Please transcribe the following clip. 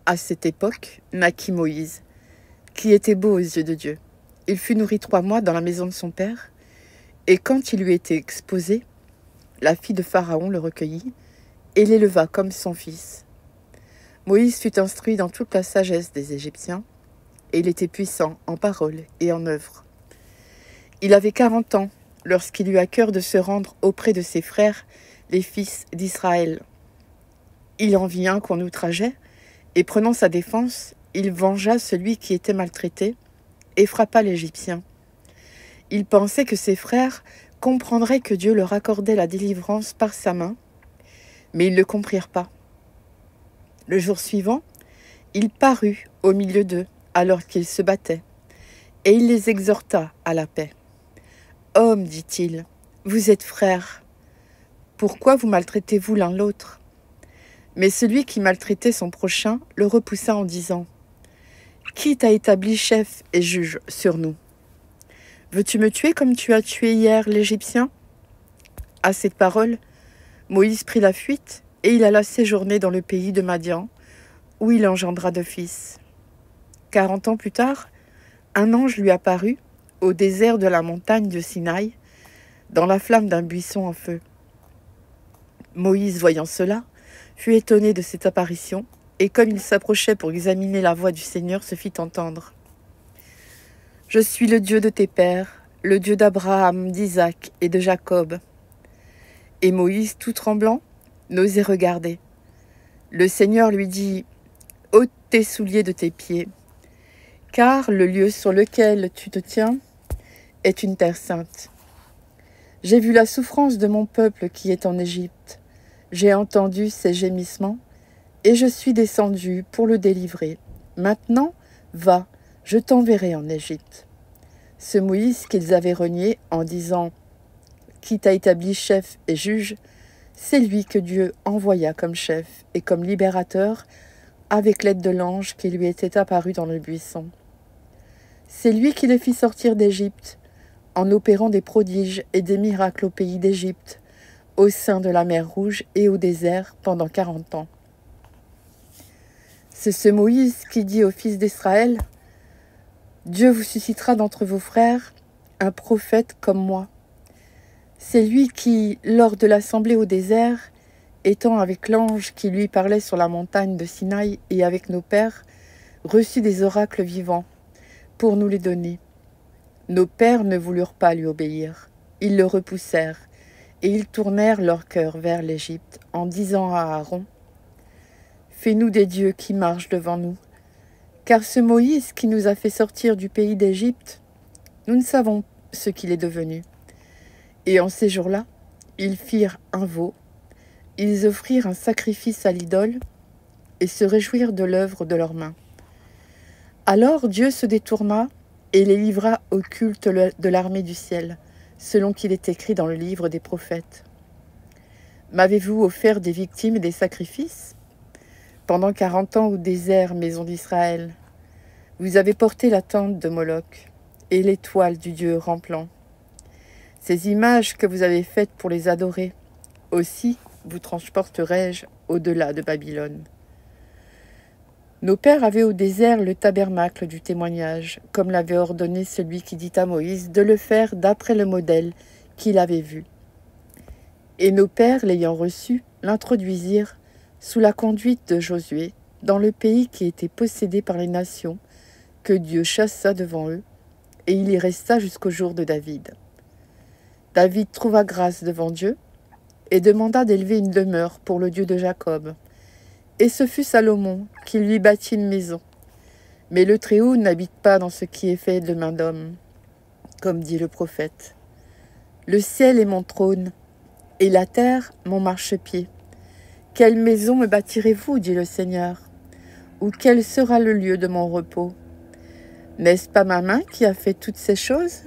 À cette époque, naquit Moïse, qui était beau aux yeux de Dieu. Il fut nourri 3 mois dans la maison de son père, et quand il lui était exposé, la fille de Pharaon le recueillit et l'éleva comme son fils. Moïse fut instruit dans toute la sagesse des Égyptiens, et il était puissant en parole et en œuvre. Il avait 40 ans lorsqu'il eut à cœur de se rendre auprès de ses frères, les fils d'Israël. Il en vit un qu'on outrageait, et prenant sa défense, il vengea celui qui était maltraité et frappa l'Égyptien. Il pensait que ses frères comprendraient que Dieu leur accordait la délivrance par sa main, mais ils ne le comprirent pas. Le jour suivant, il parut au milieu d'eux alors qu'ils se battaient, et il les exhorta à la paix. « Hommes, dit-il, vous êtes frères. Pourquoi vous maltraitez-vous l'un l'autre » Mais celui qui maltraitait son prochain le repoussa en disant « Qui t'a établi chef et juge sur nous? Veux-tu me tuer comme tu as tué hier l'Égyptien » À cette parole, Moïse prit la fuite et il alla séjourner dans le pays de Madian, où il engendra 2 fils. 40 ans plus tard, un ange lui apparut au désert de la montagne de Sinaï, dans la flamme d'un buisson en feu. Moïse, voyant cela, fut étonné de cette apparition, et comme il s'approchait pour examiner la voix du Seigneur, se fit entendre. « Je suis le Dieu de tes pères, le Dieu d'Abraham, d'Isaac et de Jacob. » Et Moïse, tout tremblant, n'osait regarder. Le Seigneur lui dit « Ôte tes souliers de tes pieds, car le lieu sur lequel tu te tiens est une terre sainte. J'ai vu la souffrance de mon peuple qui est en Égypte. J'ai entendu ses gémissements, et je suis descendu pour le délivrer. Maintenant, va, je t'enverrai en Égypte. » Ce Moïse qu'ils avaient renié en disant « Qui t'a établi chef et juge ?» c'est lui que Dieu envoya comme chef et comme libérateur avec l'aide de l'ange qui lui était apparu dans le buisson. C'est lui qui le fit sortir d'Égypte, en opérant des prodiges et des miracles au pays d'Égypte, au sein de la mer Rouge et au désert pendant 40 ans. C'est ce Moïse qui dit aux fils d'Israël « Dieu vous suscitera d'entre vos frères un prophète comme moi. » C'est lui qui, lors de l'assemblée au désert, étant avec l'ange qui lui parlait sur la montagne de Sinaï et avec nos pères, reçut des oracles vivants pour nous les donner. Nos pères ne voulurent pas lui obéir. Ils le repoussèrent et ils tournèrent leur cœur vers l'Égypte en disant à Aaron « Fais-nous des dieux qui marchent devant nous, car ce Moïse qui nous a fait sortir du pays d'Égypte, nous ne savons ce qu'il est devenu. » Et en ces jours-là, ils firent un veau, ils offrirent un sacrifice à l'idole et se réjouirent de l'œuvre de leurs mains. Alors Dieu se détourna et les livra au culte de l'armée du ciel, selon qu'il est écrit dans le livre des prophètes. M'avez-vous offert des victimes et des sacrifices? Pendant 40 ans au désert, maison d'Israël, vous avez porté la tente de Moloch et l'étoile du dieu Remplan. Ces images que vous avez faites pour les adorer, aussi vous transporterai-je au-delà de Babylone. Nos pères avaient au désert le tabernacle du témoignage, comme l'avait ordonné celui qui dit à Moïse de le faire d'après le modèle qu'il avait vu. Et nos pères, l'ayant reçu, l'introduisirent sous la conduite de Josué dans le pays qui était possédé par les nations, que Dieu chassa devant eux, et il y resta jusqu'au jour de David. David trouva grâce devant Dieu et demanda d'élever une demeure pour le Dieu de Jacob. Et ce fut Salomon qui lui bâtit une maison. Mais le Très-Haut n'habite pas dans ce qui est fait de main d'homme, comme dit le prophète. Le ciel est mon trône, et la terre mon marchepied. Quelle maison me bâtirez-vous, dit le Seigneur, ou quel sera le lieu de mon repos? N'est-ce pas ma main qui a fait toutes ces choses ?